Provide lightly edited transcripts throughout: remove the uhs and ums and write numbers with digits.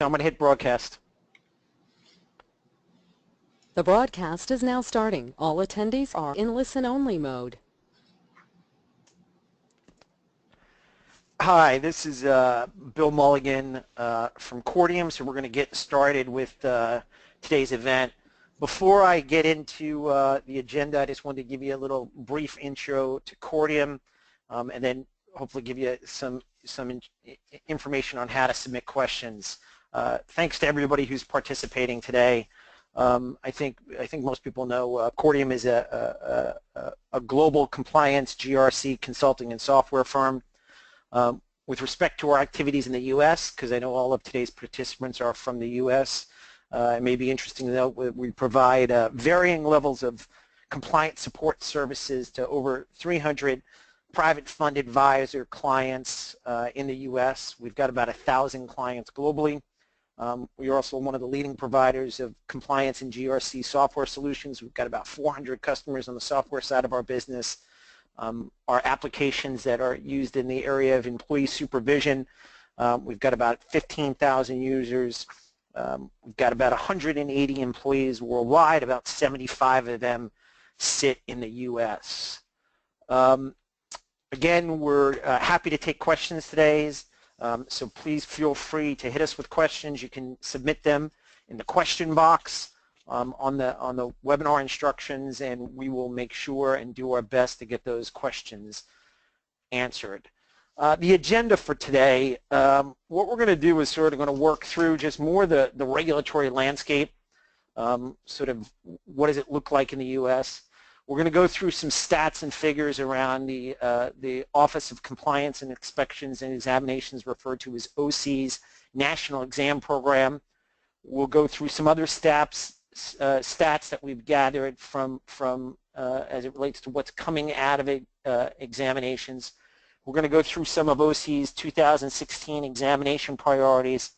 I'm going to hit broadcast. The broadcast is now starting. All attendees are in listen-only mode. Hi, this is Bill Mulligan from Cordium, so we're going to get started with today's event. Before I get into the agenda, I just wanted to give you a little brief intro to Cordium and then hopefully give you some information on how to submit questions. Thanks to everybody who's participating today. I think most people know Cordium is a global compliance GRC consulting and software firm. With respect to our activities in the U.S., because I know all of today's participants are from the U.S., it may be interesting to note we provide varying levels of compliance support services to over 300 private fund advisor clients in the U.S. We've got about 1,000 clients globally. We are also one of the leading providers of compliance and GRC software solutions. We've got about 400 customers on the software side of our business. Our applications that are used in the area of employee supervision, we've got about 15,000 users. We've got about 180 employees worldwide. About 75 of them sit in the U.S. Again, we're happy to take questions today, so please feel free to hit us with questions. You can submit them in the question box on the webinar instructions, and we will make sure and do our best to get those questions answered. The agenda for today, what we're going to do is sort of going to work through just more the regulatory landscape, sort of what does it look like in the U.S. We're going to go through some stats and figures around the Office of Compliance and Inspections and Examinations, referred to as OCIE's National Exam Program. We'll go through some other stats that we've gathered from as it relates to what's coming out of examinations. We're going to go through some of OCIE's 2016 examination priorities.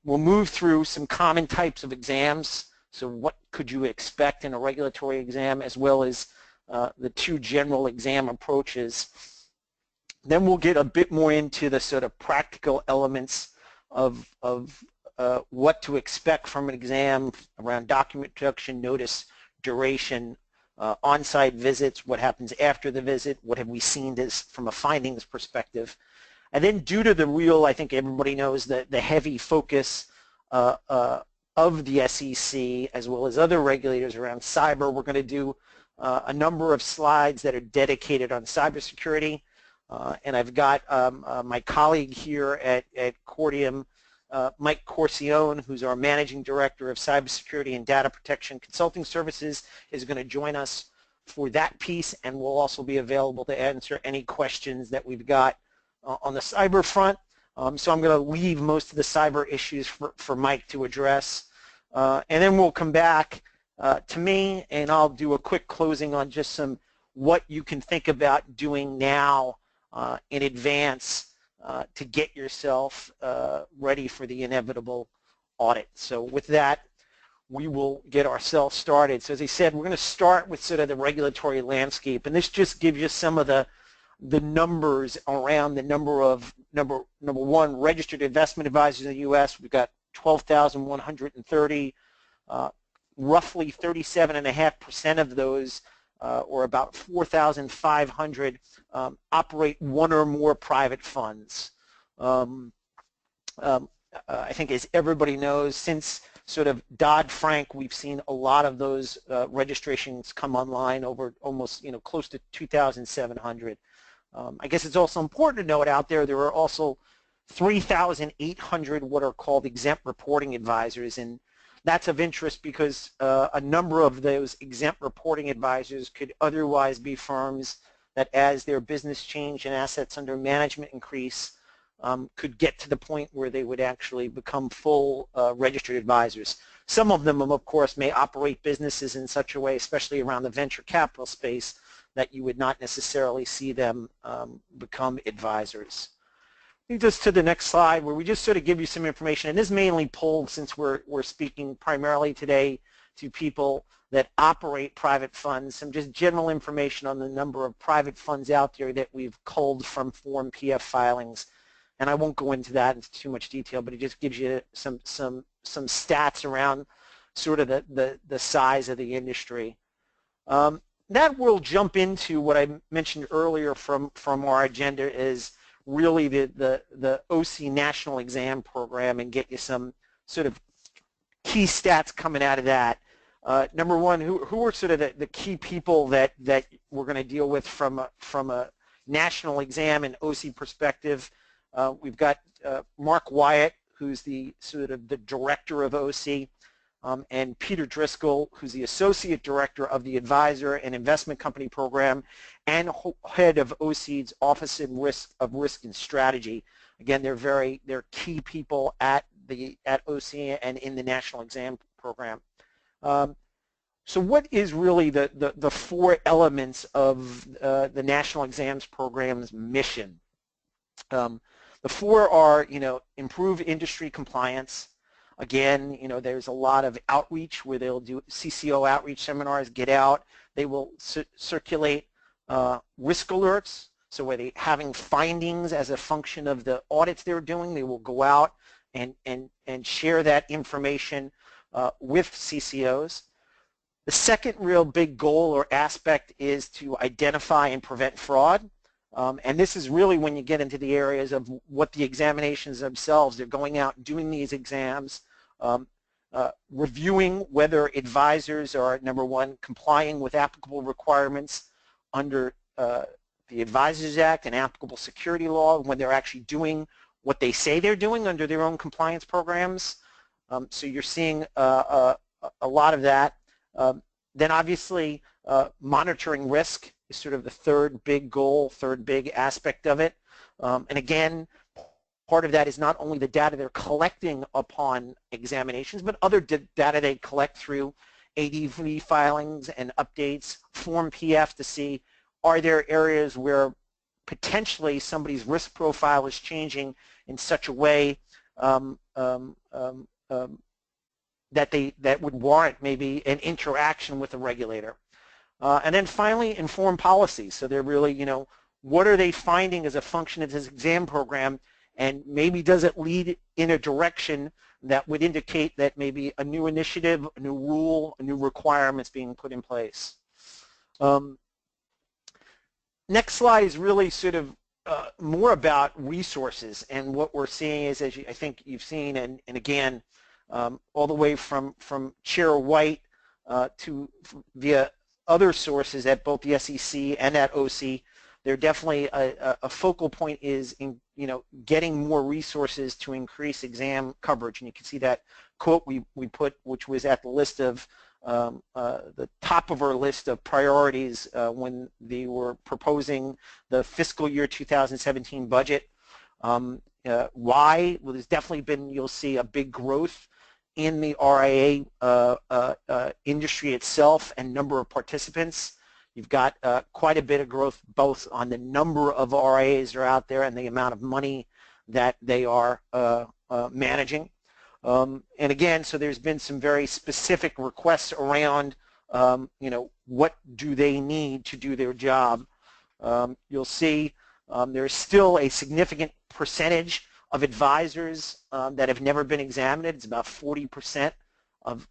We'll move through some common types of exams. So what could you expect in a regulatory exam, as well as the two general exam approaches. Then we'll get a bit more into the sort of practical elements of what to expect from an exam around document production, notice, duration, on-site visits, what happens after the visit, what have we seen from a findings perspective. And then due to the real, I think everybody knows, the heavy focus of the SEC as well as other regulators around cyber, we're going to do a number of slides that are dedicated on cybersecurity. And I've got my colleague here at Cordium, Mike Corcione, who's our Managing Director of Cybersecurity and Data Protection Consulting Services, is going to join us for that piece, and will also be available to answer any questions that we've got on the cyber front. So I'm going to leave most of the cyber issues for Mike to address. And then we'll come back to me, and I'll do a quick closing on just what you can think about doing now in advance to get yourself ready for the inevitable audit. So with that, we will get ourselves started. So as I said, we're going to start with sort of the regulatory landscape, and this just gives you some of the numbers around the number one, registered investment advisors in the U.S. We've got 12,130. Roughly 37.5% of those, or about 4,500, operate one or more private funds. I think, as everybody knows, since sort of Dodd-Frank, we've seen a lot of those registrations come online, over almost, close to 2,700. I guess it's also important to note out there are also 3,800 what are called exempt reporting advisors, and that's of interest because a number of those exempt reporting advisors could otherwise be firms that, as their business change and assets under management increase, could get to the point where they would actually become full registered advisors. Some of them, of course, may operate businesses in such a way, especially around the venture capital space, that you would not necessarily see them become advisors. Leads us to the next slide, where we just sort of give you some information, and this is mainly pulled, since we're speaking primarily today to people that operate private funds, some just general information on the number of private funds out there that we've culled from Form PF filings. and I won't go into that in too much detail, but it just gives you some stats around sort of the size of the industry. That will jump into what I mentioned earlier from our agenda is really the OCIE National Exam Program, and get you some sort of key stats coming out of that. Number one, who are sort of the key people that we're going to deal with from a national exam and OCIE perspective? We've got Mark Wyatt, who's the sort of the director of OCIE, and Peter Driscoll, who's the associate director of the Advisor and Investment Company Program and head of OCIE's Office of Risk and Strategy. Again, they're key people at OCIE and in the National Exam Program. So what is really the four elements of the National Exams Program's mission? The four are, improve industry compliance. Again, there's a lot of outreach where they'll do CCO outreach seminars, get out. They will circulate risk alerts. So where they're having findings as a function of the audits they're doing, they will go out and share that information with CCOs. The second real big goal or aspect is to identify and prevent fraud. And this is really when you get into the areas of what the examinations themselves, they're going out doing these exams, reviewing whether advisors are, number one, complying with applicable requirements under the Advisors Act and applicable security law, when they're actually doing what they say they're doing under their own compliance programs. So you're seeing a lot of that. Then obviously monitoring risk is sort of the third big goal, third big aspect of it. And again, part of that is not only the data they're collecting upon examinations, but other data they collect through ADV filings and updates, Form PF, to see are there areas where potentially somebody's risk profile is changing in such a way that would warrant maybe an interaction with a regulator. And then finally, inform policy. So they're really, what are they finding as a function of this exam program, and maybe does it lead in a direction that would indicate that maybe a new initiative, a new rule, a new requirement is being put in place. Next slide is really sort of more about resources, and what we're seeing is, as I think you've seen, and again, all the way from Chair White to via other sources at both the SEC and at OCIE, there definitely a focal point is in getting more resources to increase exam coverage. And you can see that quote we put, which was at the list of the top of our list of priorities when they were proposing the fiscal year 2017 budget. Why? Well, there's definitely been, you'll see, a big growth in the RIA industry itself and number of participants. You've got quite a bit of growth both on the number of RIAs that are out there and the amount of money that they are managing. And again, so there's been some very specific requests around, what do they need to do their job. You'll see there's still a significant percentage of advisors that have never been examined. It's about 40% of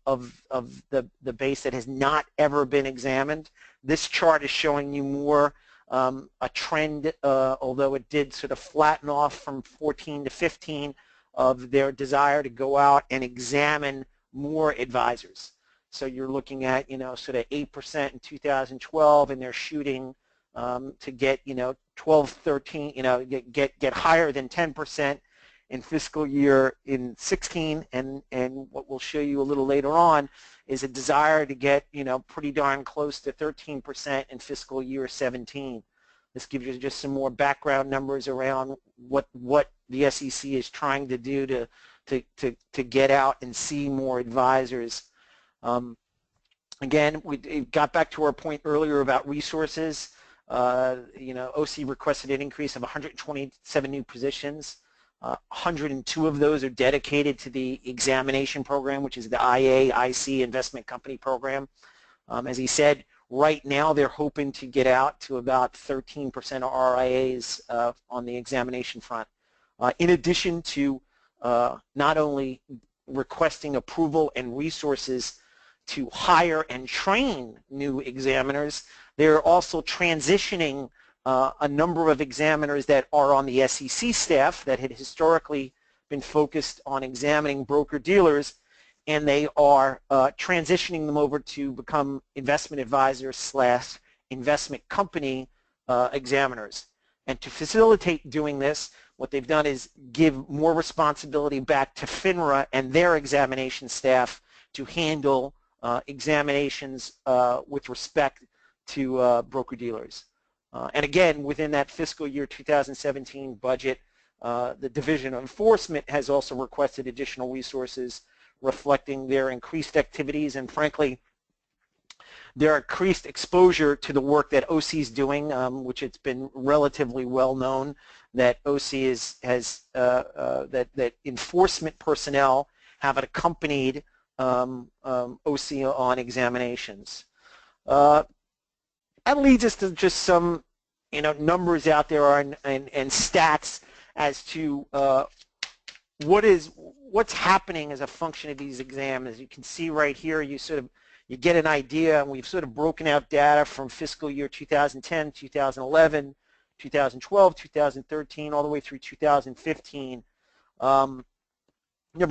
the base that has not ever been examined. This chart is showing you more a trend, although it did sort of flatten off from 14 to 15, of their desire to go out and examine more advisors. So you're looking at, sort of 8% in 2012, and they're shooting to get, 12, 13, get higher than 10% in fiscal year in 16, and what we'll show you a little later on is a desire to get, pretty darn close to 13% in fiscal year 17. This gives you just some more background numbers around what the SEC is trying to do to get out and see more advisors. Again, we got back to our point earlier about resources. OCIE requested an increase of 127 new positions. 102 of those are dedicated to the examination program, which is the IA, IC Investment Company Program. As he said, right now they're hoping to get out to about 13% of RIAs on the examination front. in addition to not only requesting approval and resources to hire and train new examiners, they're also transitioning a number of examiners that are on the SEC staff that had historically been focused on examining broker-dealers, and they are transitioning them over to become investment advisors / investment company examiners. And to facilitate doing this, what they've done is give more responsibility back to FINRA and their examination staff to handle examinations with respect to broker-dealers. And again, within that fiscal year 2017 budget, the Division of Enforcement has also requested additional resources reflecting their increased activities and, frankly, their increased exposure to the work that OCIE is doing, which it's been relatively well known that OCIE that enforcement personnel have accompanied OCIE on examinations. That leads us to just some, numbers out there and stats as to what's happening as a function of these exams. As you can see right here, you get an idea, and we've sort of broken out data from fiscal year 2010, 2011, 2012, 2013, all the way through 2015. Number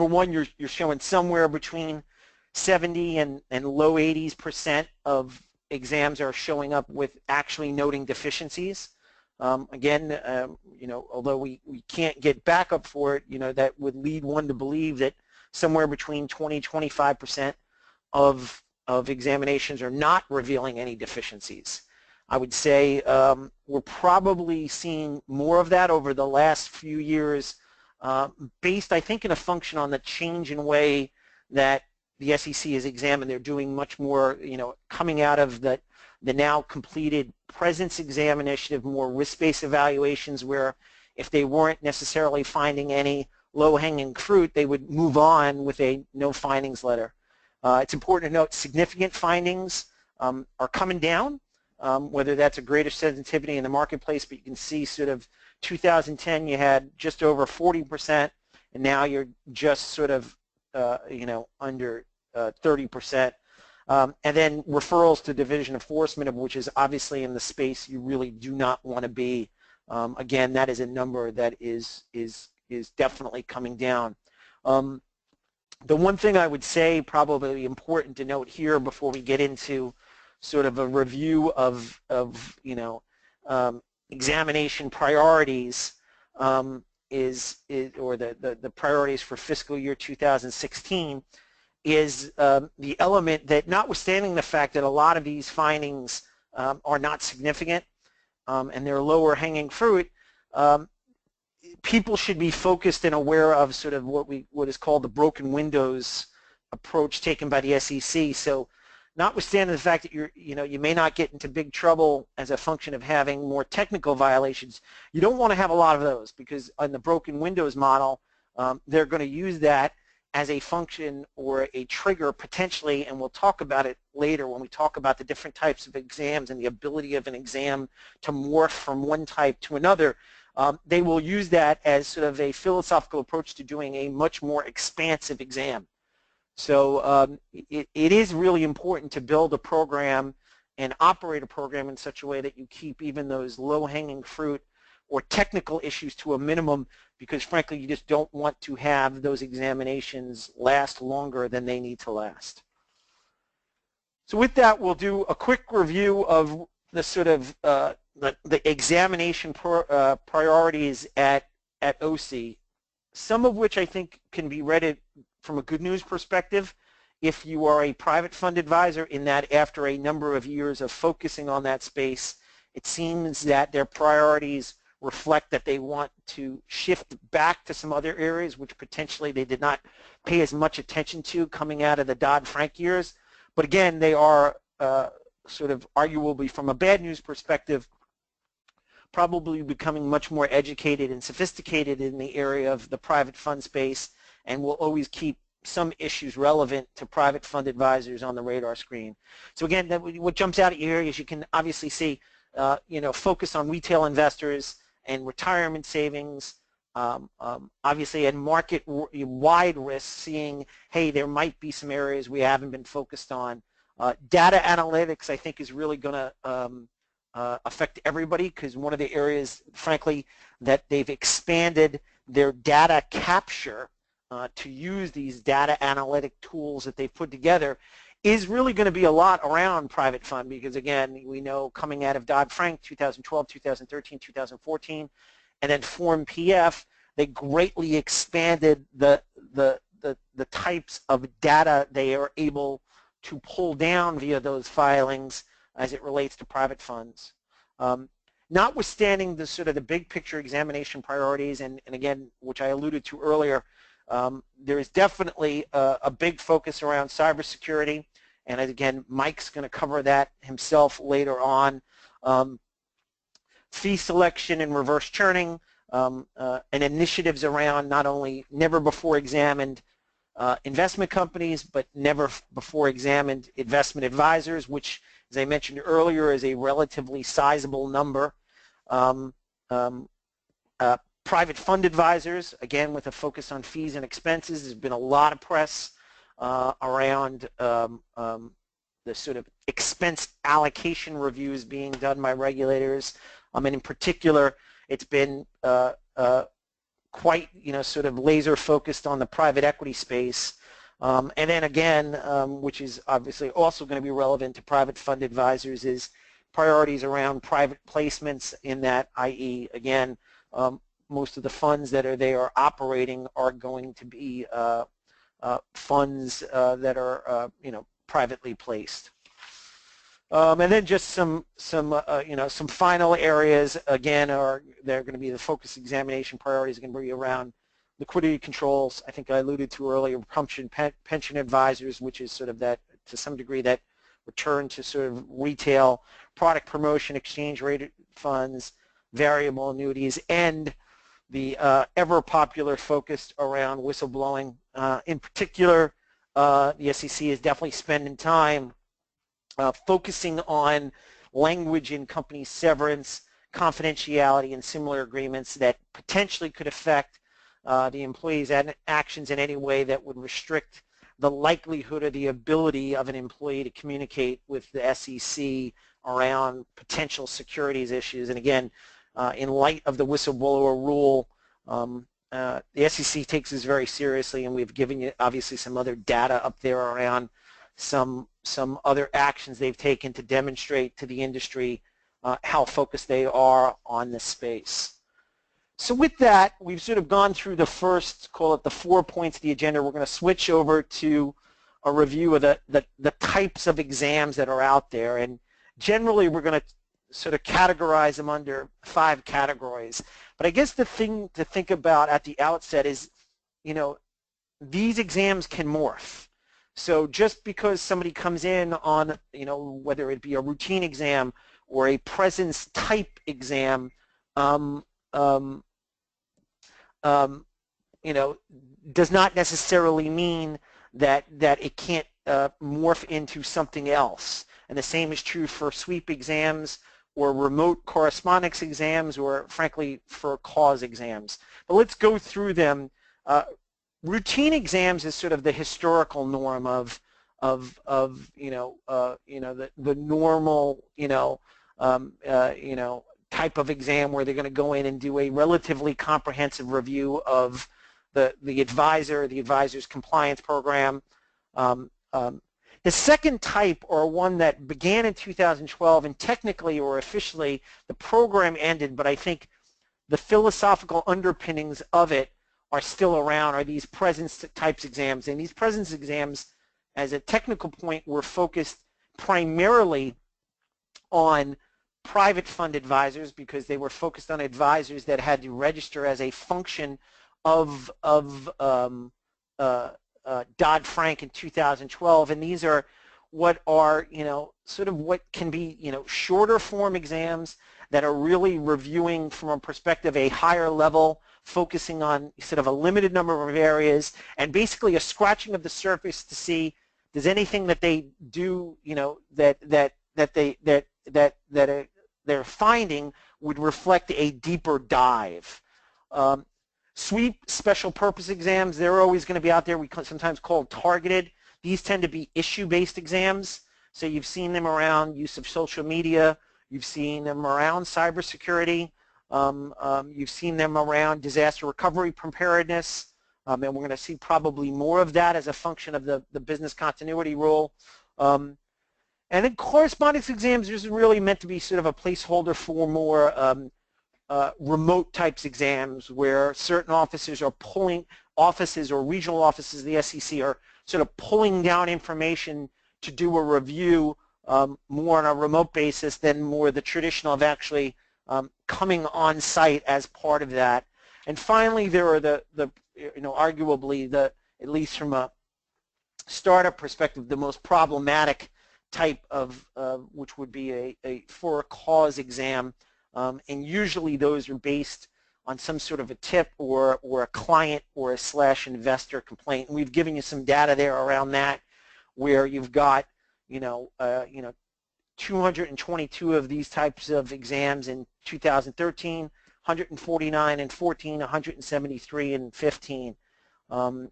one, you're showing somewhere between 70 and low 80% of exams are showing up with actually noting deficiencies. Again, although we can't get backup for it, that would lead one to believe that somewhere between 20-25% of examinations are not revealing any deficiencies. I would say we're probably seeing more of that over the last few years, based, I think, in a function on the change in way that the SEC is examined. They're doing much more, coming out of the now completed presence exam initiative, more risk-based evaluations where if they weren't necessarily finding any low-hanging fruit, they would move on with a no findings letter. It's important to note significant findings are coming down, whether that's a greater sensitivity in the marketplace, but you can see sort of 2010 you had just over 40%, and now you're just sort of under 30%. And then referrals to Division of Enforcement, which is obviously in the space you really do not want to be. Again, that is a number that is definitely coming down. The one thing I would say probably important to note here before we get into sort of a review of examination priorities or the priorities for fiscal year 2016 is the element that, notwithstanding the fact that a lot of these findings are not significant and they're lower hanging fruit, people should be focused and aware of sort of what is called the broken windows approach taken by the SEC. So notwithstanding the fact that you may not get into big trouble as a function of having more technical violations, you don't want to have a lot of those, because on the broken windows model, they're going to use that as a function or a trigger potentially, and we'll talk about it later when we talk about the different types of exams and the ability of an exam to morph from one type to another. They will use that as sort of a philosophical approach to doing a much more expansive exam. So it is really important to build a program and operate a program in such a way that you keep even those low-hanging fruit or technical issues to a minimum, because frankly you just don't want to have those examinations last longer than they need to last. So with that, we'll do a quick review of the sort of the examination priorities at OCIE, some of which I think can be read from a good news perspective if you are a private fund advisor, in that after a number of years of focusing on that space, it seems that their priorities reflect that they want to shift back to some other areas which potentially they did not pay as much attention to coming out of the Dodd-Frank years. But again, they are sort of arguably from a bad news perspective probably becoming much more educated and sophisticated in the area of the private fund space, and will always keep some issues relevant to private fund advisors on the radar screen. So again, what jumps out at you here is you can obviously see focus on retail investors and retirement savings, obviously and market-wide risks, seeing, hey, there might be some areas we haven't been focused on. Data analytics, I think, is really going to affect everybody, because one of the areas, frankly, that they've expanded their data capture to use these data analytic tools that they've put together is really going to be a lot around private fund, because again, we know coming out of Dodd-Frank 2012, 2013, 2014, and then Form PF, they greatly expanded the types of data they are able to pull down via those filings as it relates to private funds. Notwithstanding the sort of the big picture examination priorities, and again, which I alluded to earlier, there is definitely a big focus around cybersecurity, and again, Mike's going to cover that himself later on. Fee selection and reverse churning, and initiatives around not only never before examined investment companies, but never before examined investment advisors, which, as I mentioned earlier, is a relatively sizable number. Private fund advisors, again, with a focus on fees and expenses. There's been a lot of press around the sort of expense allocation reviews being done by regulators. And in particular, it's been quite, sort of laser focused on the private equity space. And then again, which is obviously also going to be relevant to private fund advisors, is priorities around private placements, in that, i.e., again, most of the funds that they are operating are going to be funds that are, privately placed. And then just some final areas, again, they're going to be the focus examination priorities are going to be around liquidity controls. I think I alluded to earlier, pension advisors, which is sort of that, to some degree, that return to sort of retail, product promotion, exchange rate funds, variable annuities, and the ever popular focus around whistleblowing. In particular, the SEC is definitely spending time focusing on language in company severance, confidentiality, and similar agreements that potentially could affect the employee's actions in any way that would restrict the likelihood or the ability of an employee to communicate with the SEC around potential securities issues. And again, in light of the whistleblower rule, the SEC takes this very seriously, and we've given you obviously some other data up there around some other actions they've taken to demonstrate to the industry how focused they are on this space. So with that, we've sort of gone through the first, call it the 4 points of the agenda. We're going to switch over to a review of the types of exams that are out there, and generally we're going to sort of categorize them under 5 categories. But I guess the thing to think about at the outset is, these exams can morph. So just because somebody comes in on, whether it be a routine exam or a presence type exam, does not necessarily mean that it can't morph into something else. And the same is true for sweep exams or remote correspondence exams, or frankly for cause exams. But let's go through them. Routine exams is sort of the historical norm of the normal type of exam, where they're going to go in and do a relatively comprehensive review of the advisor's compliance program. The second type, or one that began in 2012, and technically or officially the program ended, but I think the philosophical underpinnings of it are still around, are these presence types exams. And these presence exams, as a technical point, were focused primarily on private fund advisors, because they were focused on advisors that had to register as a function of Dodd-Frank in 2012, and these are what are, sort of what can be, shorter form exams that are really reviewing from a perspective a higher level, focusing on sort of a limited number of areas, and basically a scratching of the surface to see, does anything that they do, that they're finding would reflect a deeper dive. Sweep special purpose exams, they're always going to be out there. We sometimes call them targeted. These tend to be issue-based exams. So you've seen them around use of social media. You've seen them around cybersecurity. You've seen them around disaster recovery preparedness. And we're going to see probably more of that as a function of the business continuity rule. And then correspondence exams is really meant to be sort of a placeholder for more remote types exams where certain offices or regional offices of the SEC are sort of pulling down information to do a review more on a remote basis than more the traditional of actually coming on site as part of that. And finally, there are arguably at least from a startup perspective, the most problematic type of which would be a for a cause exam. And usually those are based on some sort of a tip or a client or a / investor complaint. And we've given you some data there around that, where you've got 222 of these types of exams in 2013, 149 in 14, 173 in 15, and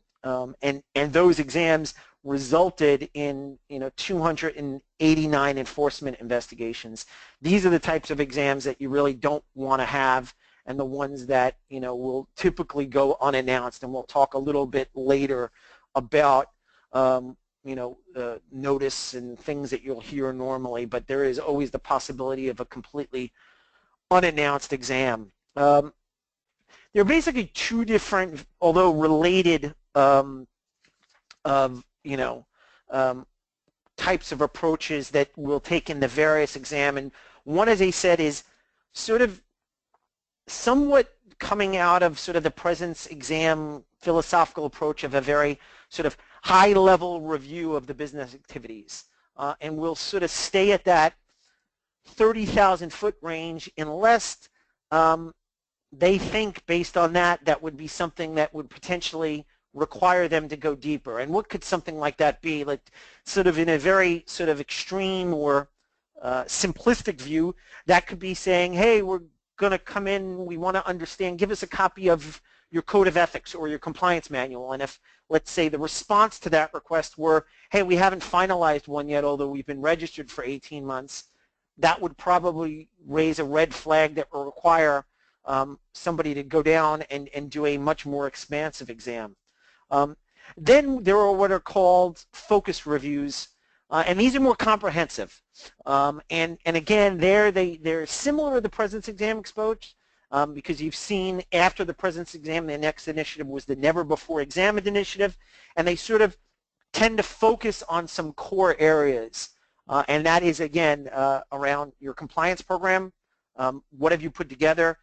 those exams resulted in 289 enforcement investigations. These are the types of exams that you really don't want to have, and the ones that will typically go unannounced. And we'll talk a little bit later about notice and things that you'll hear normally, but there is always the possibility of a completely unannounced exam. There are basically two different, although related, types of approaches that we'll take in the various exam. And one, as I said, is sort of somewhat coming out of sort of the presence exam philosophical approach of a very sort of high-level review of the business activities. And we'll sort of stay at that 30,000-foot range unless they think based on that would be something that would potentially require them to go deeper. And what could something like that be? Like sort of in a very sort of extreme or simplistic view, that could be saying, hey, we're going to come in, we want to understand, give us a copy of your code of ethics or your compliance manual. And if, let's say, the response to that request were, hey, we haven't finalized one yet, although we've been registered for 18 months, that would probably raise a red flag that will require somebody to go down and do a much more expansive exam. Then there are what are called focus reviews, and these are more comprehensive. And again, they're similar to the presence exam approach, because you've seen after the presence exam, the next initiative was the never before examined initiative, and they sort of tend to focus on some core areas. And that is, again, around your compliance program. What have you put together?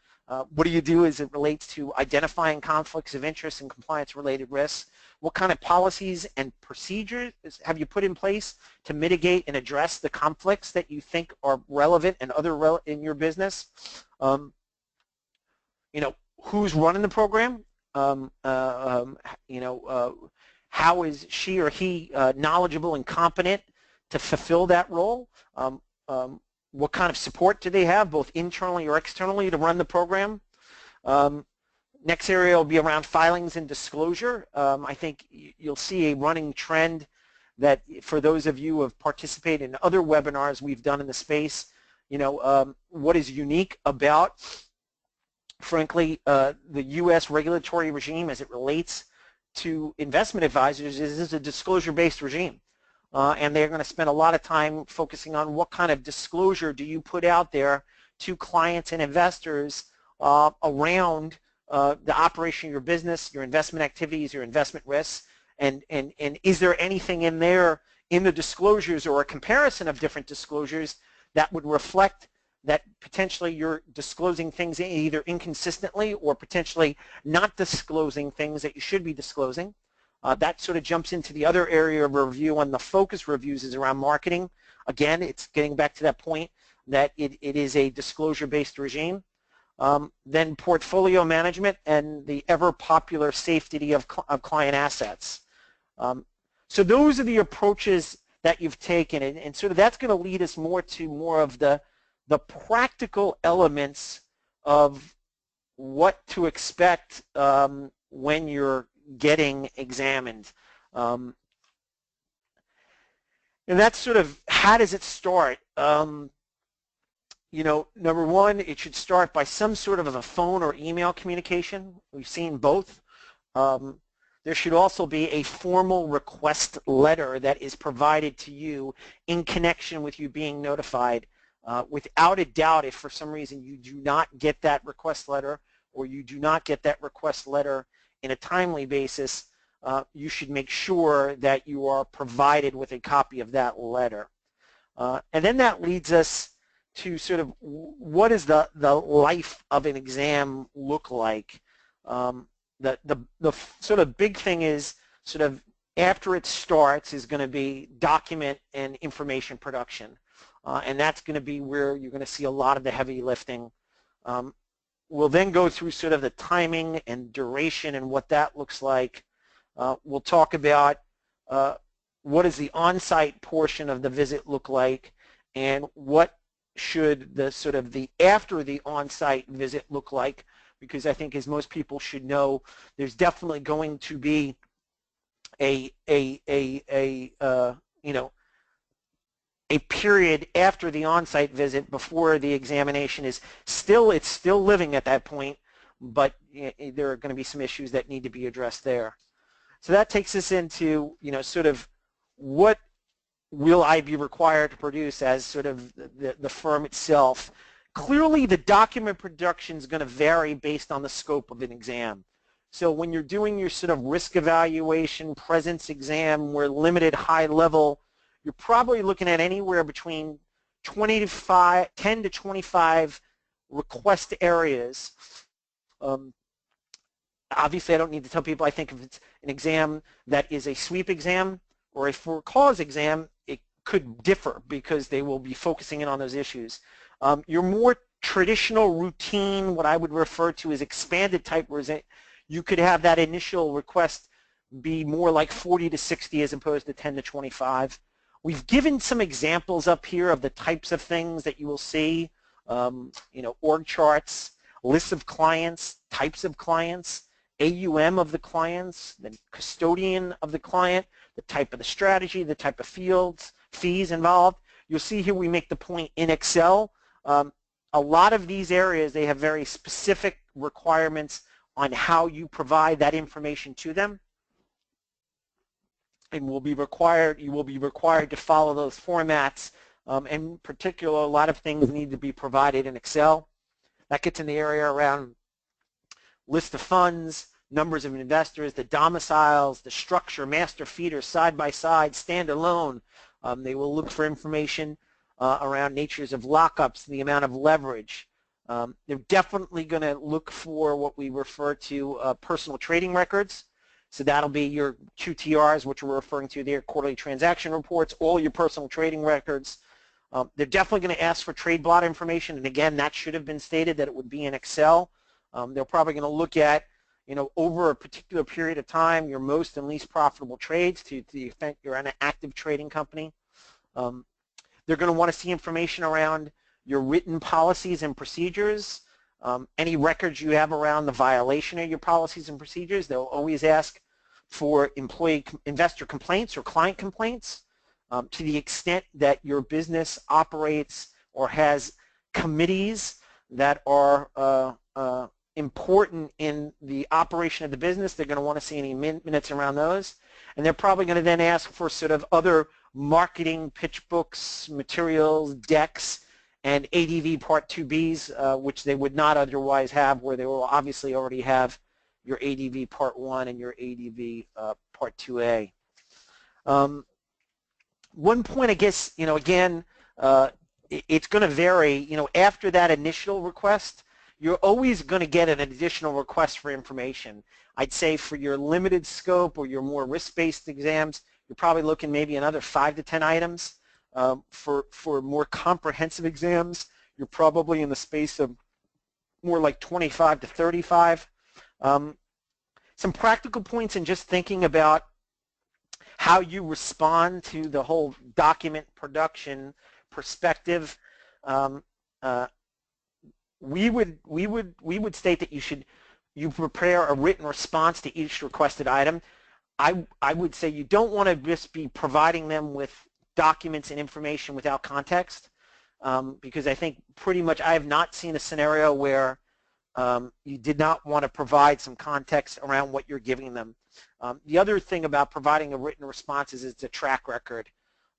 What do you do as it relates to identifying conflicts of interest and compliance-related risks? What kind of policies and procedures have you put in place to mitigate and address the conflicts that you think are relevant and in your business? Who's running the program? How is she or he knowledgeable and competent to fulfill that role? What kind of support do they have, both internally or externally, to run the program? Next area will be around filings and disclosure. I think you'll see a running trend that for those of you who have participated in other webinars we've done in the space, what is unique about, frankly, the U.S. regulatory regime as it relates to investment advisors is this is a disclosure-based regime. And they're going to spend a lot of time focusing on what kind of disclosure do you put out there to clients and investors around the operation of your business, your investment activities, your investment risks, and is there anything in there in the disclosures or a comparison of different disclosures that would reflect that potentially you're disclosing things either inconsistently or potentially not disclosing things that you should be disclosing. That sort of jumps into the other area of review on the focus reviews is around marketing. Again, it's getting back to that point that it is a disclosure-based regime. Then portfolio management and the ever-popular safety of client assets. So those are the approaches that you've taken, and sort of that's going to lead us more to more of the practical elements of what to expect when you're getting examined. And that's sort of, how does it start? You know, number one, it should start by some sort of a phone or email communication. We've seen both. There should also be a formal request letter that is provided to you in connection with you being notified. Without a doubt, if for some reason you do not get that request letter, or you do not get that request letter in a timely basis, you should make sure that you are provided with a copy of that letter. And then that leads us to sort of, what does the life of an exam look like? The sort of big thing is sort of after it starts is going to be document and information production. And that's going to be where you're going to see a lot of the heavy lifting. We'll then go through sort of the timing and duration and what that looks like. We'll talk about what does the on-site portion of the visit look like, and what should the sort of the after the on-site visit look like, because I think, as most people should know, there's definitely going to be a period after the on-site visit before the examination is still living at that point, but there are going to be some issues that need to be addressed there. So that takes us into, you know, sort of what will I be required to produce as sort of the firm itself. Clearly, the document production is going to vary based on the scope of an exam. So when you're doing your sort of risk evaluation, presence exam, more limited, high level, you're probably looking at anywhere between 10 to 25 request areas. Obviously, I don't need to tell people, I think if it's an exam that is a sweep exam or a for-cause exam, it could differ because they will be focusing in on those issues. Your more traditional routine, what I would refer to as expanded type, you could have that initial request be more like 40 to 60 as opposed to 10 to 25. We've given some examples up here of the types of things that you will see, you know, org charts, lists of clients, types of clients, AUM of the clients, the custodian of the client, the type of the strategy, the type of fields, fees involved. You'll see here we make the point in Excel. A lot of these areas, they have very specific requirements on how you provide that information to them, and you will be required to follow those formats. In particular, a lot of things need to be provided in Excel. That gets in the area around list of funds, numbers of investors, the domiciles, the structure, master feeder, side by side, standalone. They will look for information around natures of lockups, the amount of leverage. They're definitely going to look for what we refer to personal trading records. So that'll be your QTRs, which we're referring to there, quarterly transaction reports, all your personal trading records. They're definitely going to ask for trade block information, and again, that should have been stated that it would be in Excel. They're probably going to look at, you know, over a particular period of time, your most and least profitable trades to the extent you're an active trading company. They're going to want to see information around your written policies and procedures, any records you have around the violation of your policies and procedures. They'll always ask for investor complaints or client complaints. To the extent that your business operates or has committees that are important in the operation of the business, they're going to want to see any minutes around those. And they're probably going to then ask for sort of other marketing pitch books, materials, decks, and ADV Part 2Bs, which they would not otherwise have, where they will obviously already have your ADV Part 1 and your ADV Part 2A. One point, I guess, you know, again, it's going to vary. You know, after that initial request, you're always going to get an additional request for information. I'd say for your limited scope or your more risk-based exams, you're probably looking maybe another 5 to 10 items. For more comprehensive exams, you're probably in the space of more like 25 to 35. Some practical points in just thinking about how you respond to the whole document production perspective. we would state that you prepare a written response to each requested item. I would say you don't want to just be providing them with documents and information without context, because I think pretty much I have not seen a scenario where you did not want to provide some context around what you're giving them. The other thing about providing a written response is it's a track record.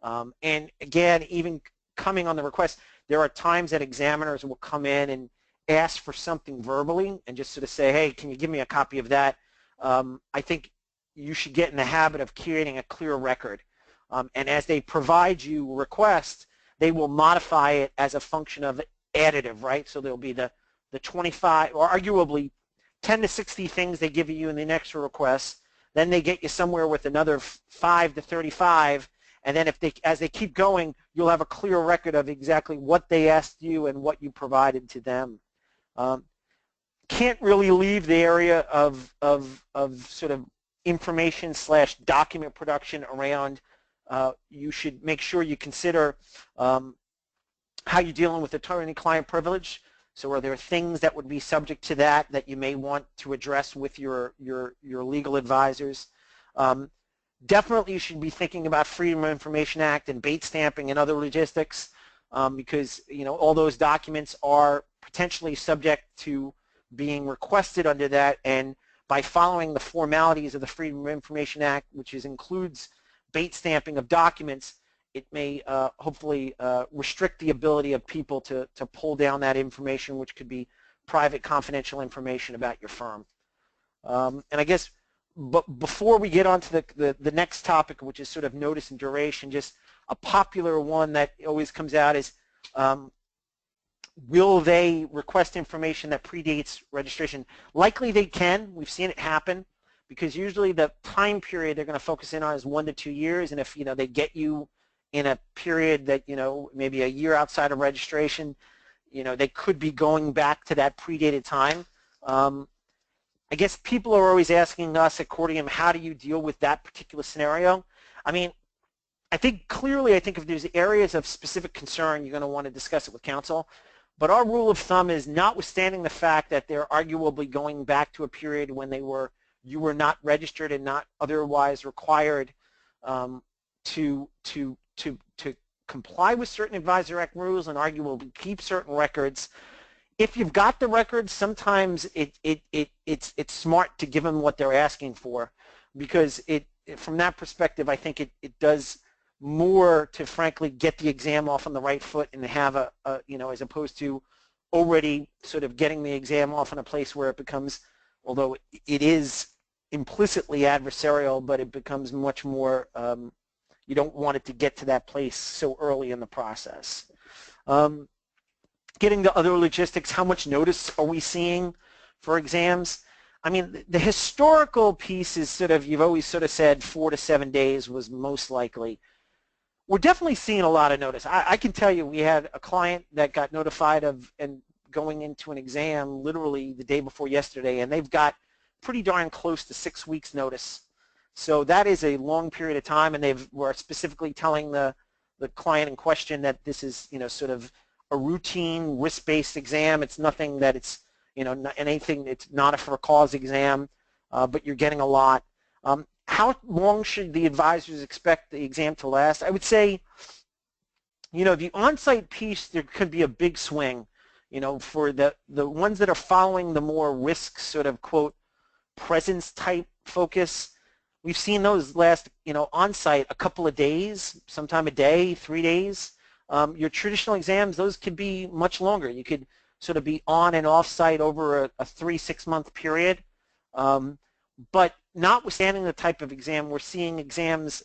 And again, even coming on the request, there are times that examiners will come in and ask for something verbally and just sort of say, hey, can you give me a copy of that? I think you should get in the habit of creating a clear record. And as they provide you requests, they will modify it as a function of additive, right? So there'll be the 25 or arguably 10 to 60 things they give you in the extra request. Then they get you somewhere with another 5 to 35. And then as they keep going, you'll have a clear record of exactly what they asked you and what you provided to them. Can't really leave the area of sort of information / document production around. You should make sure you consider how you're dealing with attorney-client privilege. So are there things that would be subject to that you may want to address with your legal advisors? Definitely you should be thinking about Freedom of Information Act and bait stamping and other logistics, because all those documents are potentially subject to being requested under that, and by following the formalities of the Freedom of Information Act, which includes bait stamping of documents, it may hopefully restrict the ability of people to pull down that information, which could be private confidential information about your firm. And I guess before we get on to the next topic, which is sort of notice and duration, just a popular one that always comes out is, will they request information that predates registration? Likely they can. We've seen it happen, because usually the time period they're going to focus in on is 1 to 2 years, and if they get you in a period that maybe a year outside of registration, they could be going back to that predated time. I guess people are always asking us at Cordium, how do you deal with that particular scenario? I mean, I think if there's areas of specific concern, you're going to want to discuss it with counsel. But our rule of thumb is, notwithstanding the fact that they're arguably going back to a period when you were not registered and not otherwise required to comply with certain Advisor Act rules and arguably keep certain records. If you've got the records, sometimes it's smart to give them what they're asking for, because from that perspective, I think it does more to frankly get the exam off on the right foot and have as opposed to already sort of getting the exam off in a place where it becomes, although it is implicitly adversarial, but it becomes much more, you don't want it to get to that place so early in the process. Getting to other logistics, how much notice are we seeing for exams? I mean, the historical piece is sort of, you've always sort of said 4 to 7 days was most likely. We're definitely seeing a lot of notice. I can tell you, we had a client that got notified of and going into an exam literally the day before yesterday, and they've got pretty darn close to 6 weeks notice. So that is a long period of time, and we're specifically telling the client in question that this is sort of a routine risk-based exam. It's nothing that it's anything. It's not a for cause exam, but you're getting a lot. How long should the advisors expect the exam to last? I would say, the on-site piece, there could be a big swing. For the ones that are following the more risk sort of quote presence type focus, we've seen those last on-site a couple of days, sometime a day, 3 days. Your traditional exams, those could be much longer. You could sort of be on and off-site over a 3-6 month period. But notwithstanding the type of exam, we're seeing exams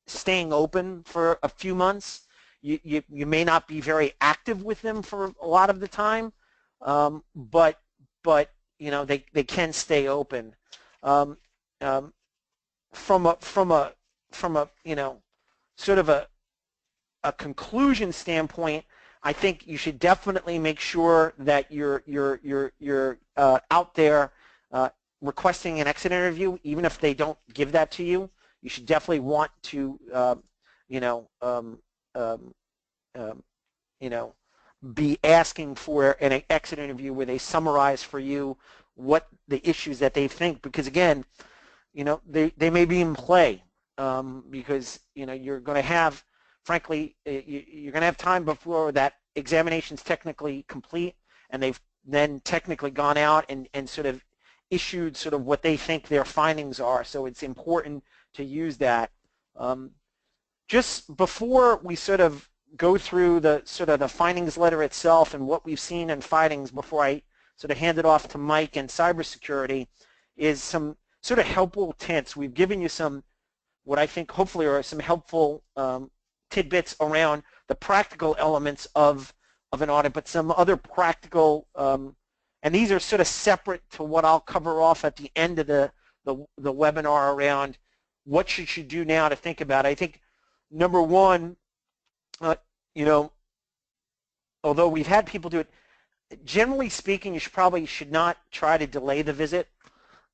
staying open for a few months. You may not be very active with them for a lot of the time, but they can stay open. From a sort of a conclusion standpoint, I think you should definitely make sure that you're out there requesting an exit interview. Even if they don't give that to you, you should definitely want to be asking for an exit interview where they summarize for you what the issues that they think, because again, they may be in play, because you're going to have, frankly, you're going to have time before that examination's technically complete, and they've then technically gone out and sort of issued sort of what they think their findings are. So it's important to use that. Just before we sort of go through the sort of the findings letter itself and what we've seen in findings, before I sort of hand it off to Mike and cybersecurity, is some sort of helpful hints. We've given you some, what I think hopefully are some helpful tidbits around the practical elements of an audit, but some other practical, and these are sort of separate to what I'll cover off at the end of the webinar around what should you do now to think about it. I think number one, although we've had people do it, generally speaking, you probably should not try to delay the visit.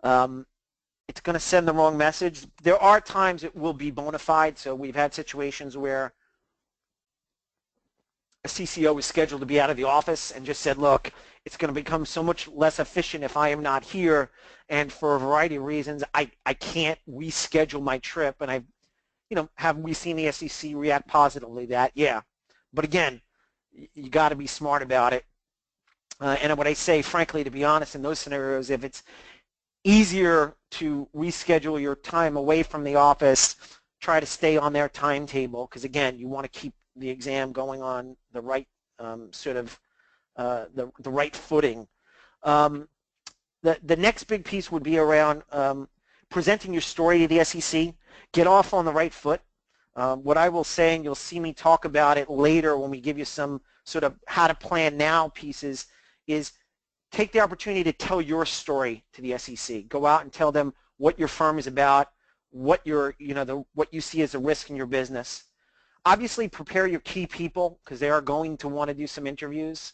It's going to send the wrong message. There are times it will be bona fide. So we've had situations where a CCO is scheduled to be out of the office and just said, look, it's going to become so much less efficient if I am not here, and for a variety of reasons, I can't reschedule my trip. And have we seen the SEC react positively to that? Yeah. But again, you got to be smart about it. And what I say, frankly, to be honest, in those scenarios, if it's easier to reschedule your time away from the office, try to stay on their timetable, because again, you want to keep the exam going on the right the right footing. The next big piece would be around presenting your story to the SEC. Get off on the right foot. What I will say, and you'll see me talk about it later when we give you some sort of how to plan now pieces, is take the opportunity to tell your story to the SEC. Go out and tell them what your firm is about, what what you see as a risk in your business. Obviously, prepare your key people, because they are going to want to do some interviews.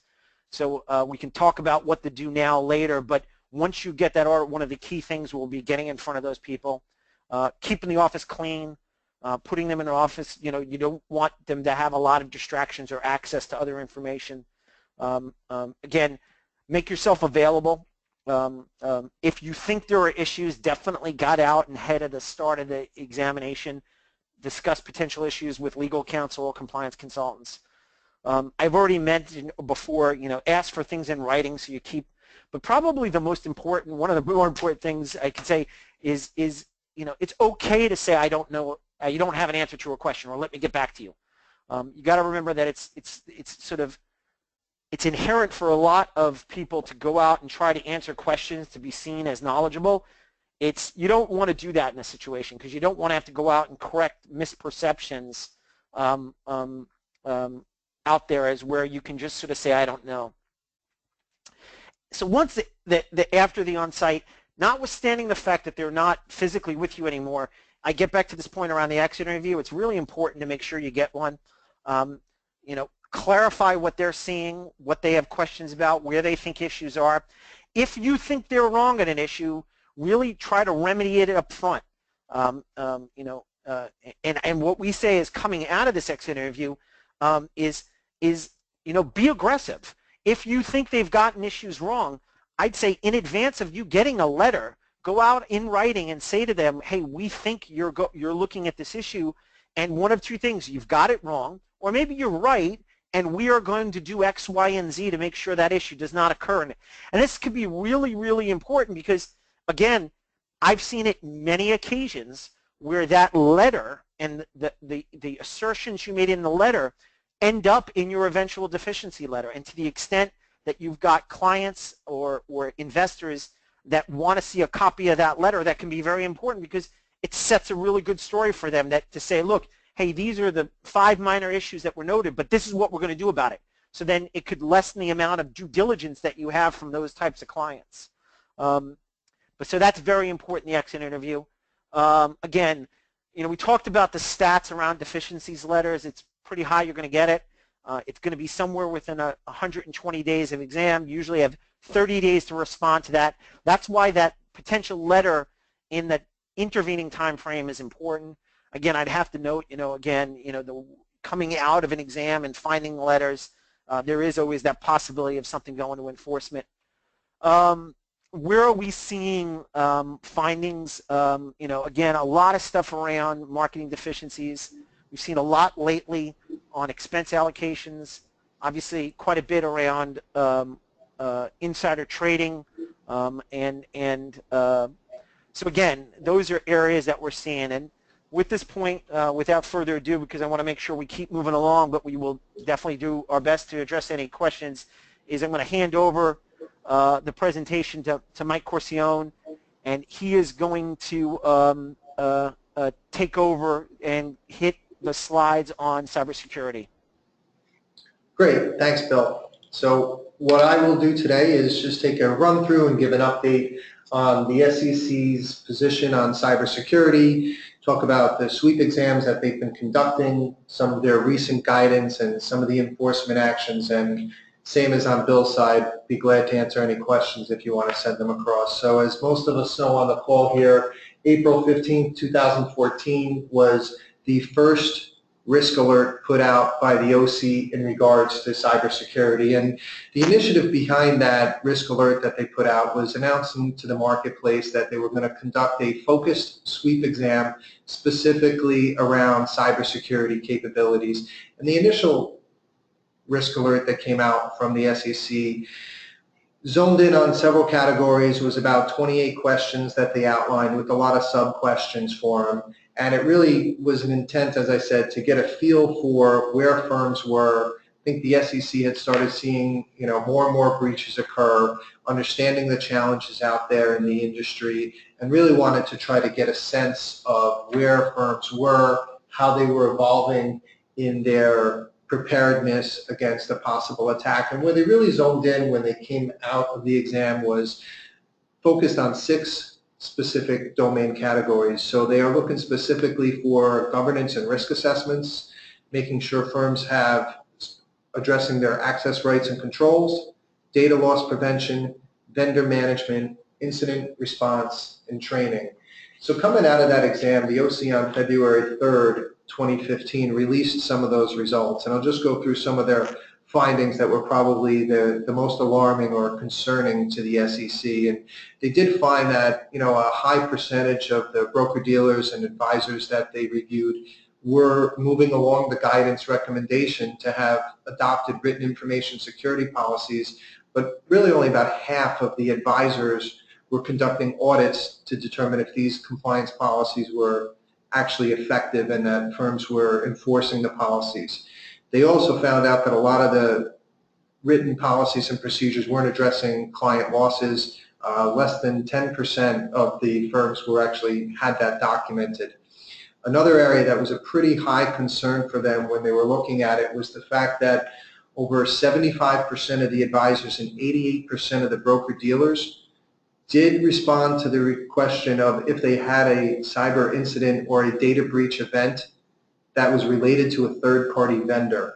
So we can talk about what to do now later, but once you get that order, one of the key things will be getting in front of those people, keeping the office clean, putting them in an office. You don't want them to have a lot of distractions or access to other information. Again, make yourself available. If you think there are issues, definitely got out and ahead of the start of the examination. Discuss potential issues with legal counsel or compliance consultants. I've already mentioned before, ask for things in writing so you keep, but probably the most important, one of the more important things I can say is it's okay to say I don't know, you don't have an answer to a question, or let me get back to you. You got to remember that it's inherent for a lot of people to go out and try to answer questions to be seen as knowledgeable. You don't want to do that in a situation, because you don't want to have to go out and correct misperceptions out there, as where you can just sort of say I don't know. So once after the on-site, notwithstanding the fact that they're not physically with you anymore, I get back to this point around the exit interview. It's really important to make sure you get one. Clarify what they're seeing, what they have questions about, where they think issues are. If you think they're wrong at an issue, really try to remedy it up front. And what we say is coming out of this exit interview is be aggressive. If you think they've gotten issues wrong, I'd say in advance of you getting a letter, go out in writing and say to them, hey, we think you're looking at this issue, and one of two things, you've got it wrong, or maybe you're right, and we are going to do X, Y, and Z to make sure that issue does not occur. And this could be really, really important, because again, I've seen it many occasions where that letter and the assertions you made in the letter end up in your eventual deficiency letter. And to the extent that you've got clients or investors that want to see a copy of that letter, that can be very important, because it sets a really good story for them to say, look, hey, these are the 5 minor issues that were noted, but this is what we're going to do about it. So then it could lessen the amount of due diligence that you have from those types of clients. But so that's very important in the exit interview. Again, we talked about the stats around deficiencies letters. It's pretty high. You're going to get it. It's going to be somewhere within 120 days of exam. You usually have 30 days to respond to that. That's why that potential letter in the intervening time frame is important. Again, I'd have to note, the coming out of an exam and finding letters, there is always that possibility of something going to enforcement. Where are we seeing findings? Again, a lot of stuff around marketing deficiencies. We've seen a lot lately on expense allocations, obviously quite a bit around insider trading, so again, those are areas that we're seeing. And with this point, without further ado, because I want to make sure we keep moving along, but we will definitely do our best to address any questions, is I'm going to hand over the presentation to Mike Corcione, and he is going to take over and hit the slides on cybersecurity. Great, thanks, Bill. So what I will do today is just take a run through and give an update on the SEC's position on cybersecurity, talk about the sweep exams that they've been conducting, some of their recent guidance and some of the enforcement actions, and same as on Bill's side, be glad to answer any questions if you want to send them across. So as most of us know on the call here, April 15th, 2014 was the first risk alert put out by the OCIE in regards to cybersecurity. And the initiative behind that risk alert that they put out was announcing to the marketplace that they were going to conduct a focused sweep exam specifically around cybersecurity capabilities. And the initial risk alert that came out from the SEC zoned in on several categories. It was about 28 questions that they outlined with a lot of sub-questions for them. And it really was an intent, as I said, to get a feel for where firms were. I think the SEC had started seeing, more and more breaches occur, understanding the challenges out there in the industry, and really wanted to try to get a sense of where firms were, how they were evolving in their preparedness against a possible attack. And where they really zoned in when they came out of the exam was focused on 6 specific domain categories. So they are looking specifically for governance and risk assessments, making sure firms have addressing their access rights and controls, data loss prevention, vendor management, incident response, and training. So coming out of that exam, the OCIE on February 3rd, 2015 released some of those results, and I'll just go through some of their findings that were probably the most alarming or concerning to the SEC. And they did find that a high percentage of the broker-dealers and advisors that they reviewed were moving along the guidance recommendation to have adopted written information security policies, but really only about half of the advisors were conducting audits to determine if these compliance policies were actually effective and that firms were enforcing the policies. They also found out that a lot of the written policies and procedures weren't addressing client losses. Less than 10% of the firms were actually had that documented. Another area that was a pretty high concern for them when they were looking at it was the fact that over 75% of the advisors and 88% of the broker-dealers did respond to the question of if they had a cyber incident or a data breach event that was related to a third-party vendor.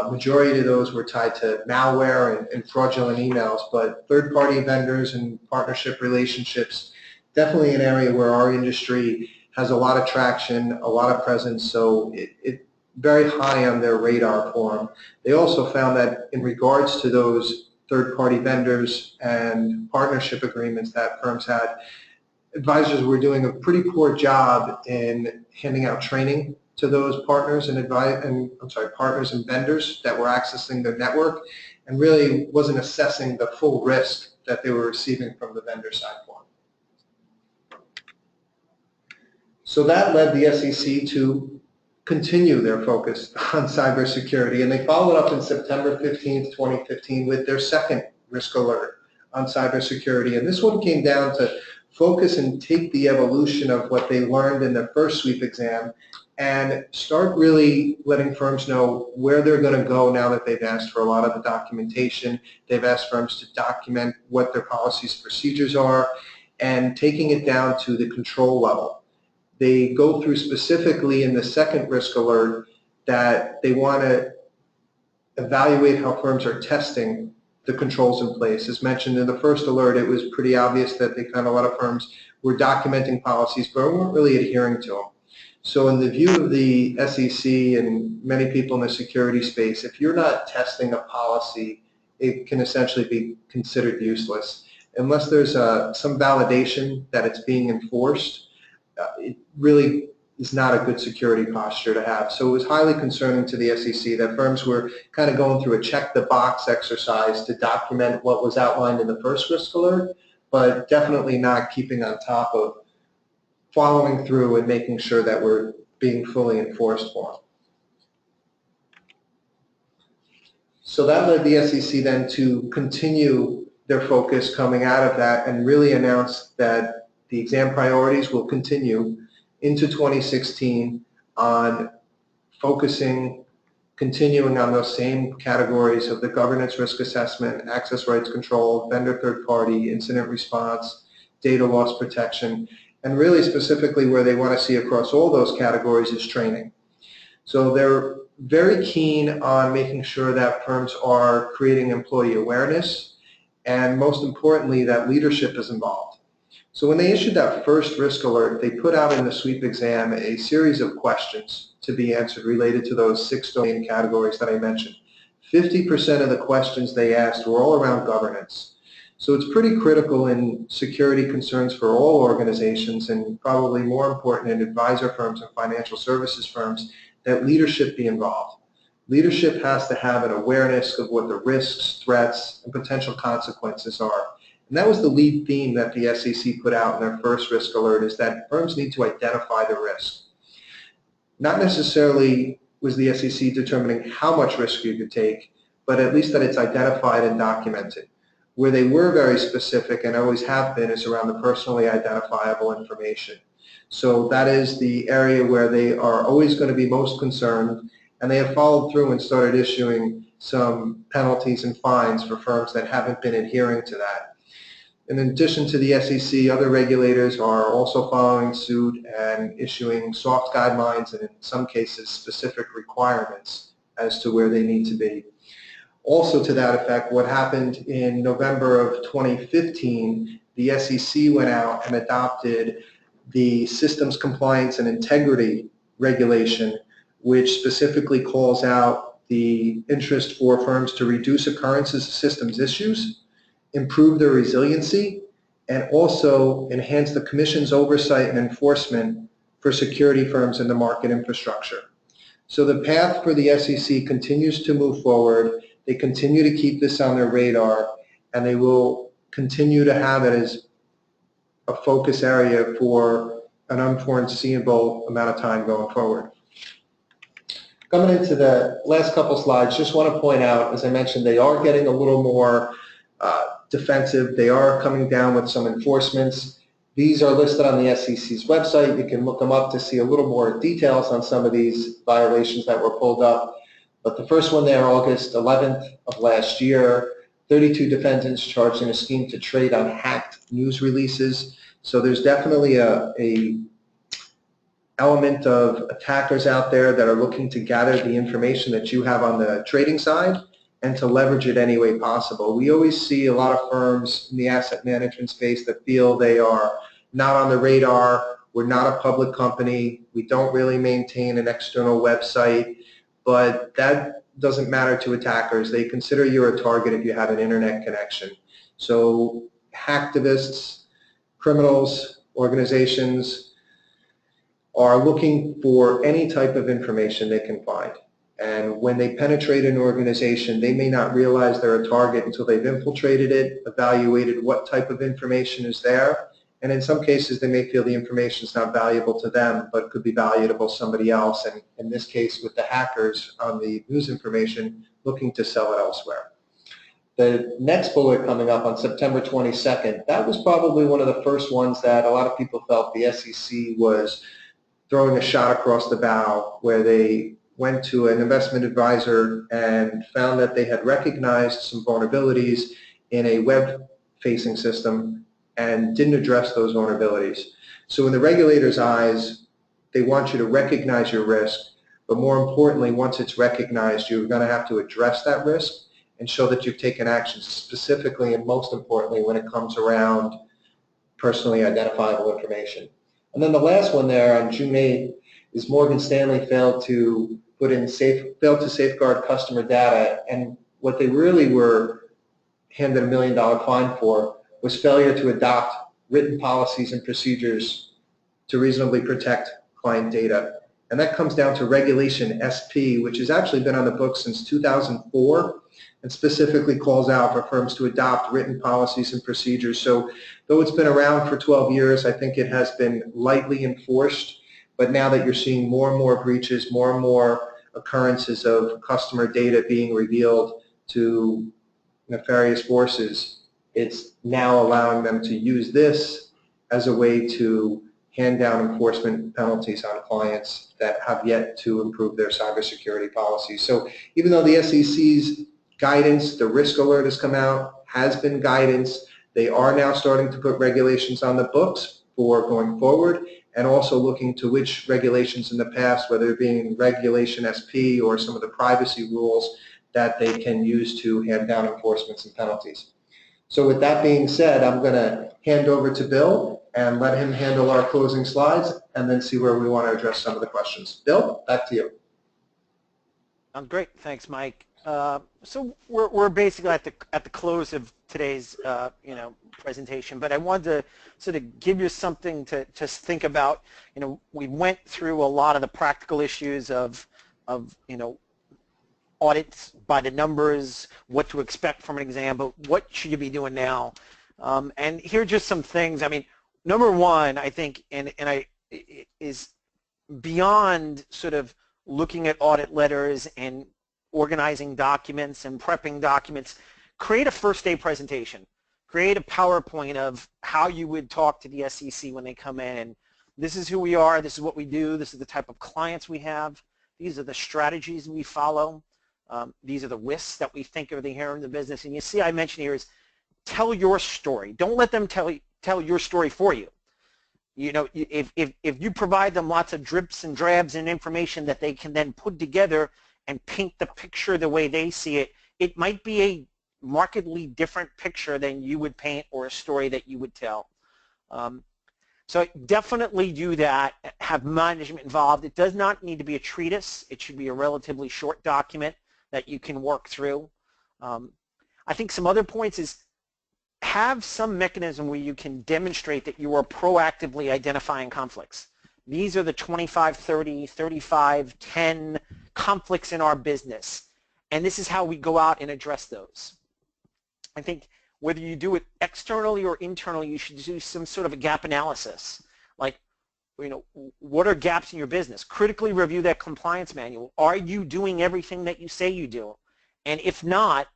Majority of those were tied to malware and fraudulent emails, but third-party vendors and partnership relationships, definitely an area where our industry has a lot of traction, a lot of presence, so it's very high on their radar for them. They also found that in regards to those third-party vendors and partnership agreements that firms had, advisors were doing a pretty poor job in handing out training to those partners and partners and vendors that were accessing their network, and really wasn't assessing the full risk that they were receiving from the vendor side for them. So that led the SEC to continue their focus on cybersecurity, and they followed up in September 15th, 2015 with their second risk alert on cybersecurity. And this one came down to focus and take the evolution of what they learned in their first sweep exam and start really letting firms know where they're going to go now that they've asked for a lot of the documentation. They've asked firms to document what their policies and procedures are and taking it down to the control level. They go through specifically in the second risk alert that they want to evaluate how firms are testing the controls in place. As mentioned in the first alert, it was pretty obvious that a lot of firms were documenting policies but weren't really adhering to them. So in the view of the SEC and many people in the security space, if you're not testing a policy, it can essentially be considered useless. Unless there's some validation that it's being enforced, it really is not a good security posture to have. So it was highly concerning to the SEC that firms were kind of going through a check-the-box exercise to document what was outlined in the first risk alert, but definitely not keeping on top of following through and making sure that we're being fully enforced for them. So that led the SEC then to continue their focus coming out of that and really announce that the exam priorities will continue into 2016 on continuing on those same categories of the governance risk assessment, access rights control, vendor third party, incident response, data loss protection, and really specifically where they want to see across all those categories is training. So they're very keen on making sure that firms are creating employee awareness, and most importantly that leadership is involved. So when they issued that first risk alert, they put out in the sweep exam a series of questions to be answered related to those 6 domain categories that I mentioned. 50% of the questions they asked were all around governance. So it's pretty critical in security concerns for all organizations, and probably more important in advisor firms and financial services firms, that leadership be involved. Leadership has to have an awareness of what the risks, threats, and potential consequences are. And that was the lead theme that the SEC put out in their first risk alert, is that firms need to identify the risk. Not necessarily was the SEC determining how much risk you could take, but at least that it's identified and documented. Where they were very specific, and always have been, is around the personally identifiable information. So that is the area where they are always going to be most concerned, and they have followed through and started issuing some penalties and fines for firms that haven't been adhering to that. In addition to the SEC, other regulators are also following suit and issuing soft guidelines and in some cases specific requirements as to where they need to be. Also to that effect, what happened in November of 2015, the SEC went out and adopted the Systems Compliance and Integrity Regulation, which specifically calls out the interest for firms to reduce occurrences of systems issues, improve their resiliency, and also enhance the Commission's oversight and enforcement for security firms in the market infrastructure. So the path for the SEC continues to move forward. They continue to keep this on their radar, and they will continue to have it as a focus area for an unforeseeable amount of time going forward. Coming into the last couple slides, just want to point out, as I mentioned, they are getting a little more defensive. They are coming down with some enforcements. These are listed on the SEC's website. You can look them up to see a little more details on some of these violations that were pulled up. But the first one there, August 11th of last year, 32 defendants charged in a scheme to trade on hacked news releases. So there's definitely a element of attackers out there that are looking to gather the information that you have on the trading side and to leverage it any way possible. We always see a lot of firms in the asset management space that feel they are not on the radar. We're not a public company. We don't really maintain an external website, but that doesn't matter to attackers. They consider you a target if you have an internet connection. So hacktivists, criminals, organizations are looking for any type of information they can find. And when they penetrate an organization, they may not realize they're a target until they've infiltrated it, evaluated what type of information is there, and in some cases they may feel the information is not valuable to them, but could be valuable to somebody else, and in this case with the hackers on the news information, looking to sell it elsewhere. The next bullet coming up on September 22nd, that was probably one of the first ones that a lot of people felt the SEC was throwing a shot across the bow, where they went to an investment advisor and found that they had recognized some vulnerabilities in a web-facing system and didn't address those vulnerabilities. So in the regulator's eyes, they want you to recognize your risk, but more importantly, once it's recognized, you're going to have to address that risk and show that you've taken action, specifically and most importantly when it comes around personally identifiable information. And then the last one there on June 8th is Morgan Stanley failed to safeguard customer data, and what they really were handed $1 million fine for was failure to adopt written policies and procedures to reasonably protect client data. And that comes down to Regulation SP, which has actually been on the books since 2004 and specifically calls out for firms to adopt written policies and procedures. So though it's been around for 12 years, I think it has been lightly enforced. But now that you're seeing more and more breaches, more and more occurrences of customer data being revealed to nefarious forces, it's now allowing them to use this as a way to hand down enforcement penalties on clients that have yet to improve their cybersecurity policies. So even though the SEC's guidance, the risk alert has come out, has been guidance, they are now starting to put regulations on the books for going forward, and also looking to which regulations in the past, whether it being Regulation SP or some of the privacy rules, that they can use to hand down enforcements and penalties. So with that being said, I'm going to hand over to Bill and let him handle our closing slides and then see where we want to address some of the questions. Bill, back to you. Great, thanks, Mike. So we're basically at the close of today's presentation, but I wanted to sort of give you something to think about. We went through a lot of the practical issues of audits by the numbers, what to expect from an exam, but what should you be doing now? And here are just some things. I mean, number one, I think, is beyond sort of looking at audit letters and organizing documents and prepping documents, create a first day presentation. Create a PowerPoint of how you would talk to the SEC when they come in. And this is who we are, this is what we do, this is the type of clients we have, these are the strategies we follow, these are the risks that we think are inherent in the business. And you see I mentioned here is tell your story. Don't let them tell your story for you. If you provide them lots of drips and drabs and information that they can then put together and paint the picture the way they see it, it might be a markedly different picture than you would paint or a story that you would tell. So definitely do that, have management involved. It does not need to be a treatise. It should be a relatively short document that you can work through. I think some other points is have some mechanism where you can demonstrate that you are proactively identifying conflicts. These are the 25, 30, 35, 10 conflicts in our business, and this is how we go out and address those. I think whether you do it externally or internally, you should do some sort of a gap analysis. Like, what are gaps in your business? Critically review that compliance manual. Are you doing everything that you say you do? And if not,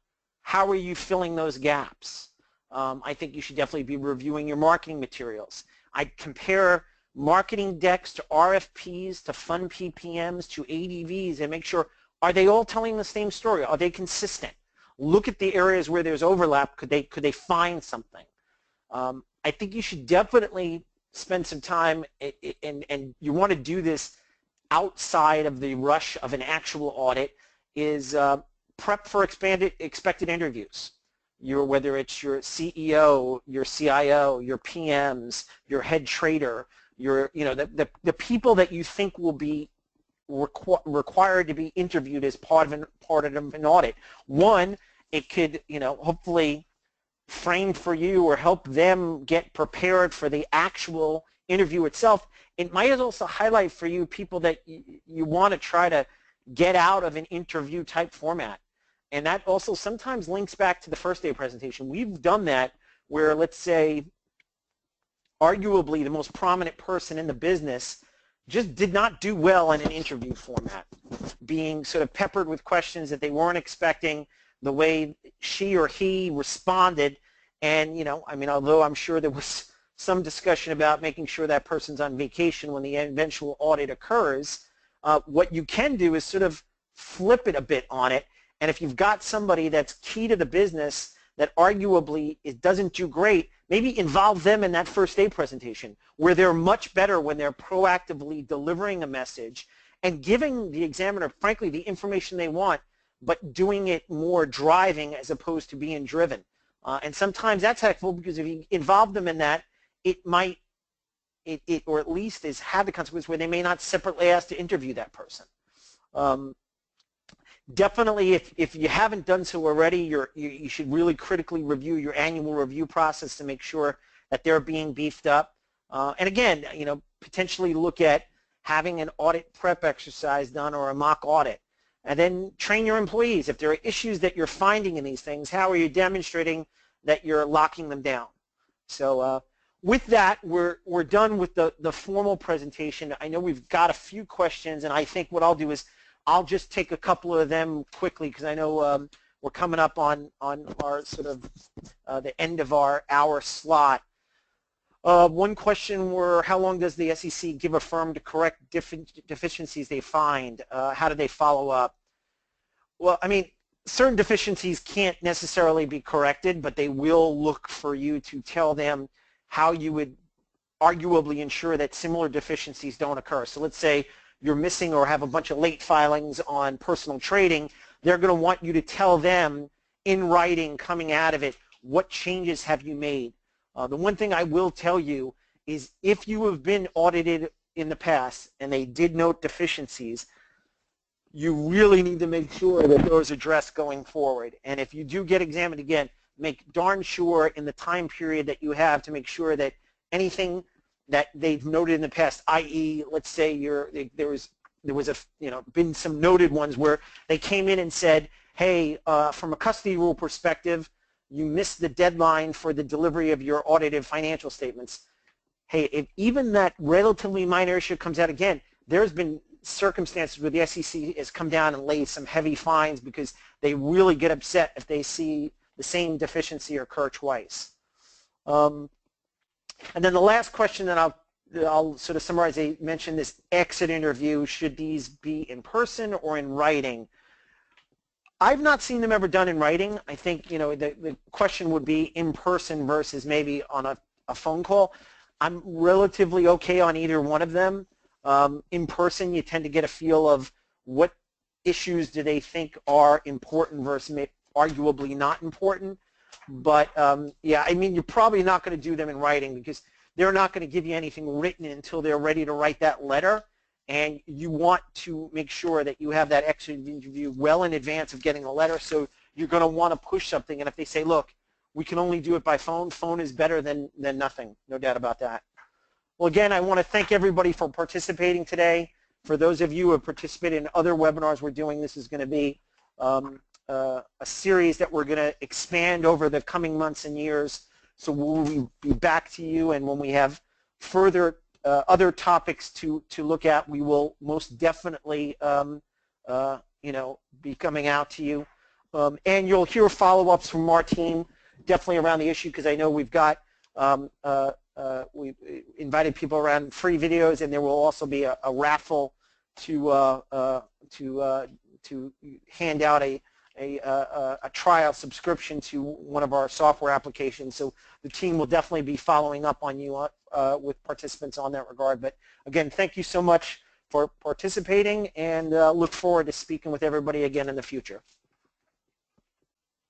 how are you filling those gaps? I think you should definitely be reviewing your marketing materials. I'd compare marketing decks to RFPs, to fund PPMs, to ADVs, and make sure, are they all telling the same story? Are they consistent? Look at the areas where there's overlap. Could they find something? I think you should definitely spend some time, and you want to do this outside of the rush of an actual audit, is prep for expected interviews. Whether it's your CEO, your CIO, your PMs, your head trader, the people that you think will be required to be interviewed as part of an audit. One, it could hopefully frame for you or help them get prepared for the actual interview itself. It might also highlight for you people that you want to try to get out of an interview type format. And that also sometimes links back to the first day presentation. We've done that where, let's say, arguably the most prominent person in the business just did not do well in an interview format, being sort of peppered with questions that they weren't expecting, the way she or he responded. And, I mean, although I'm sure there was some discussion about making sure that person's on vacation when the eventual audit occurs, what you can do is sort of flip it a bit on it. And if you've got somebody that's key to the business that arguably it doesn't do great, maybe involve them in that first day presentation where they're much better when they're proactively delivering a message and giving the examiner, frankly, the information they want, but doing it more driving as opposed to being driven. And sometimes that's helpful because if you involve them in that, it might or at least is have the consequence where they may not separately ask to interview that person. Definitely, if you haven't done so already, you should really critically review your annual review process to make sure that they're being beefed up. And again, potentially look at having an audit prep exercise done or a mock audit. And then train your employees. If there are issues that you're finding in these things, how are you demonstrating that you're locking them down? So with that, we're done with the formal presentation. I know we've got a few questions, and I think what I'll do is I'll just take a couple of them quickly because I know we're coming up on our sort of the end of our hour slot. One question were, how long does the SEC give a firm to correct deficiencies they find? How do they follow up? Well, I mean, certain deficiencies can't necessarily be corrected, but they will look for you to tell them how you would arguably ensure that similar deficiencies don't occur. So let's say you're missing or have a bunch of late filings on personal trading. They're going to want you to tell them in writing coming out of it, what changes have you made? The one thing I will tell you is if you have been audited in the past and they did note deficiencies, you really need to make sure that those are addressed going forward. And if you do get examined again, make darn sure in the time period that you have to make sure that anything that they've noted in the past, i.e., let's say there was been some noted ones where they came in and said, hey, from a custody rule perspective, you missed the deadline for the delivery of your audited financial statements. Hey, if even that relatively minor issue comes out again, there's been circumstances where the SEC has come down and laid some heavy fines because they really get upset if they see the same deficiency occur twice. And then the last question that I'll sort of summarize, I mentioned this exit interview. Should these be in person or in writing? I've not seen them ever done in writing. I think the question would be in person versus maybe on a phone call. I'm relatively okay on either one of them. In person, you tend to get a feel of what issues do they think are important versus arguably not important. But yeah, I mean, you're probably not going to do them in writing because they're not going to give you anything written until they're ready to write that letter. And you want to make sure that you have that exit interview well in advance of getting the letter. So you're going to want to push something. And if they say, look, we can only do it by phone, phone is better than nothing. No doubt about that. Well, again, I want to thank everybody for participating today. For those of you who have participated in other webinars we're doing, this is going to be a series that we're going to expand over the coming months and years. So we'll be back to you, and when we have further other topics to look at, we will most definitely be coming out to you. And you'll hear follow-ups from our team definitely around the issue, because I know we've got we invited people around free videos, and there will also be a raffle to hand out a trial subscription to one of our software applications. So the team will definitely be following up on you with participants on that regard. But again, thank you so much for participating, and look forward to speaking with everybody again in the future.